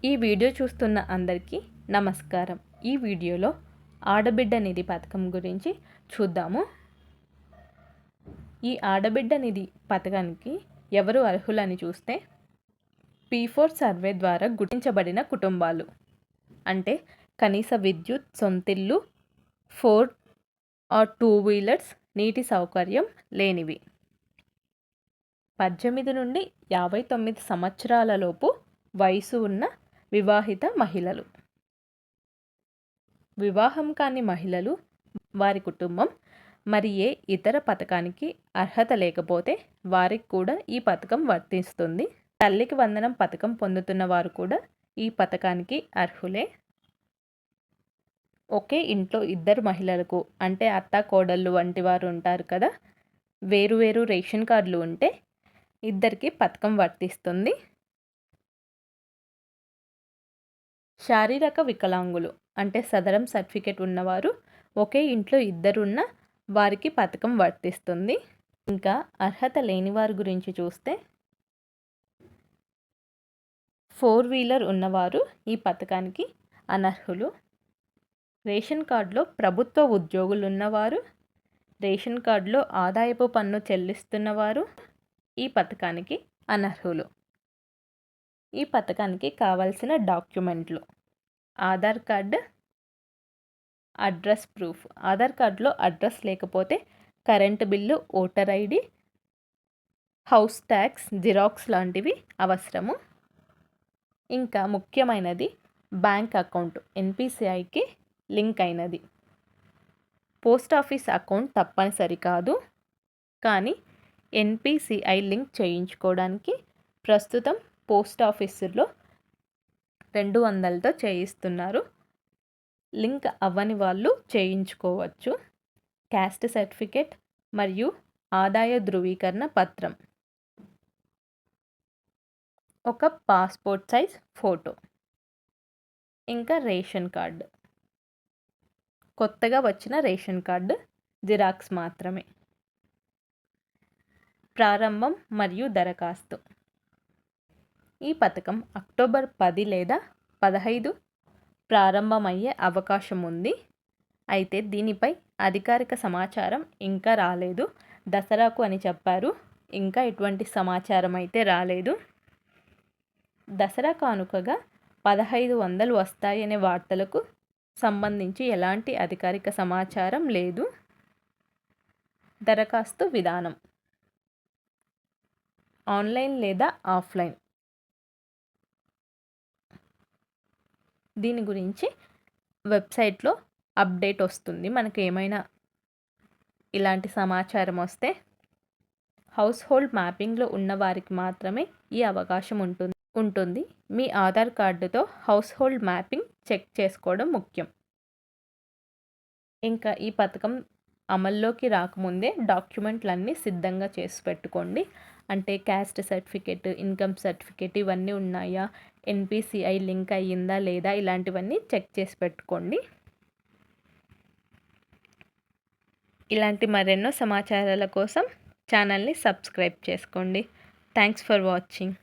ఈ వీడియో చూస్తున్న అందరికీ నమస్కారం. ఈ వీడియోలో ఆడబిడ్డ నిధి పథకం గురించి చూద్దాము. ఈ ఆడబిడ్డ నిధి పథకానికి ఎవరు అర్హులని చూస్తే P4 సర్వే ద్వారా గుర్తించబడిన కుటుంబాలు, అంటే కనీస విద్యుత్, సొంతిల్లు, 4 ఆర్ 2 వీలర్స్, నీటి సౌకర్యం లేనివి, 18 నుండి 59 సంవత్సరాల లోపు వయసు ఉన్న వివాహిత మహిళలు. వివాహం కాని మహిళలు, వారి కుటుంబం మరి ఏ ఇతర పథకానికి అర్హత లేకపోతే వారికి కూడా ఈ పథకం వర్తిస్తుంది. తల్లికి వందనం పథకం పొందుతున్న వారు కూడా ఈ పథకానికి అర్హులే. ఒకే ఇంట్లో ఇద్దరు మహిళలకు, అంటే అత్త కోడళ్ళు వంటి వారు ఉంటారు కదా, వేరు రేషన్ కార్డులు ఉంటే ఇద్దరికి పథకం వర్తిస్తుంది. శారీరక వికలాంగులు, అంటే సదరం సర్టిఫికేట్ ఉన్నవారు, ఒకే ఇంట్లో ఇద్దరున్న వారికి పథకం వర్తిస్తుంది. ఇంకా అర్హత లేని వారి గురించి చూస్తే 4 వీలర్ ఉన్నవారు ఈ పథకానికి అనర్హులు. రేషన్ కార్డులో ప్రభుత్వ ఉద్యోగులు ఉన్నవారు, రేషన్ కార్డులో ఆదాయపు పన్ను చెల్లిస్తున్నవారు ఈ పథకానికి అనర్హులు. ఈ పథకానికి కావాల్సిన డాక్యుమెంట్లు: Aadhaar card, address proof. Aadhaar కార్డులో అడ్రస్ లేకపోతే current bill, voter ID, house tax xerox లాంటివి అవసరము. ఇంకా ముఖ్యమైనది బ్యాంక్ అకౌంట్ NPCIకి లింక్ అయినది. పోస్ట్ ఆఫీస్ అకౌంట్ తప్పనిసరి కాదు, కానీ NPCI లింక్ చేయించుకోవడానికి ప్రస్తుతం పోస్ట్ ఆఫీసులో 200తో చేయిస్తున్నారు. లింక్ అవ్వని వాళ్ళు చేయించుకోవచ్చు. క్యాస్ట్ సర్టిఫికేట్ మరియు ఆదాయ ధృవీకరణ పత్రం, ఒక పాస్పోర్ట్ సైజ్ ఫోటో, ఇంకా రేషన్ కార్డు, కొత్తగా వచ్చిన రేషన్ కార్డు జిరాక్స్ మాత్రమే. ప్రారంభం మరియు దరఖాస్తు: ఈ పథకం అక్టోబర్ 10 లేదా 15 ప్రారంభమయ్యే అవకాశం ఉంది. అయితే దీనిపై అధికారిక సమాచారం ఇంకా రాలేదు. దసరాకు అని చెప్పారు, ఇంకా ఎటువంటి సమాచారం అయితే రాలేదు. దసరా కానుకగా 1500 వస్తాయనే వార్తలకు సంబంధించి ఎలాంటి అధికారిక సమాచారం లేదు. దరఖాస్తు విధానం: ఆన్లైన్ లేదా ఆఫ్లైన్. దీని గురించి వెబ్సైట్లో అప్డేట్ వస్తుంది. మనకు ఏమైనా ఇలాంటి సమాచారం వస్తే హౌస్ హోల్డ్ మ్యాపింగ్లో ఉన్న వారికి మాత్రమే ఈ అవకాశం ఉంటుంది. మీ ఆధార్ కార్డుతో హౌస్ హోల్డ్ మ్యాపింగ్ చెక్ చేసుకోవడం ముఖ్యం. ఇంకా ఈ పథకం అమల్లోకి రాకముందే డాక్యుమెంట్లన్నీ సిద్ధంగా చేసి పెట్టుకోండి. అంటే క్యాస్ట్ సర్టిఫికేట్, ఇన్కమ్ సర్టిఫికేట్ ఇవన్నీ ఉన్నాయా, NPCI లింక్ అయ్యిందా లేదా, ఇలాంటివన్నీ చెక్ చేసి పెట్టుకోండి. ఇలాంటి మరెన్నో సమాచారాల కోసం ఛానల్ని సబ్స్క్రైబ్ చేసుకోండి. Thanks for watching.